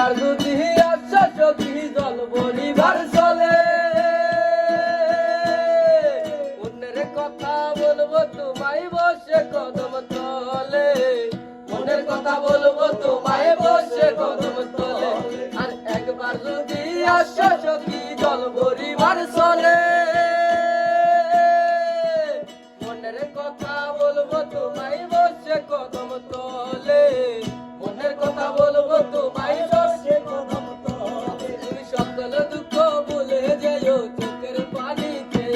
একবার যদি আসা সখী জল ভরিবার চলে মনের কথা বলবো তোমায় বসে কদম তলে মনের কথা বলবো তোমায় বসে কদম তলে আর একবার যদি আসা সখী জল ভরিবার চলে মনের কথা বলবো তোমায় বসে কদম তলে মনের কথা বলবো তোমায় বসে কদম তলে তুমি সকল দুঃখ ভুলে যেও চোখের পানিতে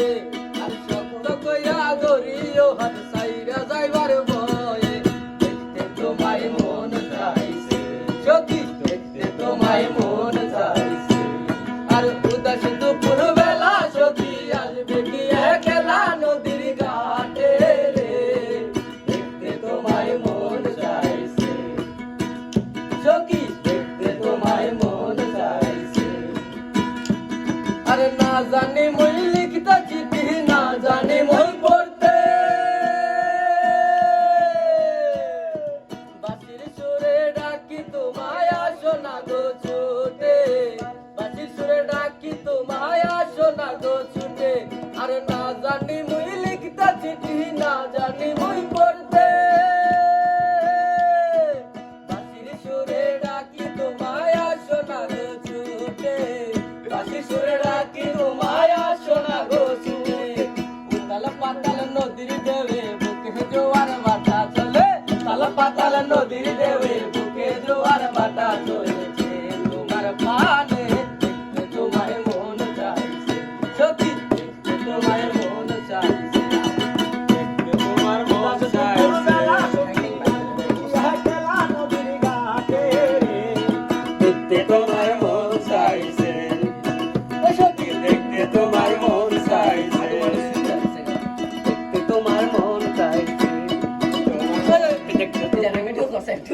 আর শব্দ কইরা ধরিও হাত সাইরা যাইবার ভয়ে দেখতে তোমায় মন চাইছে সখী দেখতে তোমায় মন চাইছে আর উদাস দুপুর বেলা সখী আসবে কি একলা নদীর ঘাটে রে দেখতে তোমায় মন চাইছে সখী দেখতে তোমায় মন চাইছে আরে না জানি মই লিখতা চিঠি না জানি মই পড়তে বাঁশির সুরে ডাকি তোমায় আসো না গো ছুটে বাঁশির সুরে ডাকি তোমায় আসো না গো ছুটে আরে না জানি মই লিখতা চিঠি না জানি মই পড়তে বাঁশির সুরে ডাকি তোমায় আসো না গো ছুটে বাঁশির সুরে ডাকি তোমায় আসো না গো ছুটে উতাল পাতাল নদীর দেবে বুকে জোয়ার ভাটা চলে উতাল পাতাল নদীর দেবে বুকে জোয়ার ভাটা চলেছে তোমার পানে দেখতে তোমায় মন চাইছে সখী দেখতে তোমায় মন চাইছে দেখতে তোমার মন চাইছে দেখতে তোমায় মন চাইছে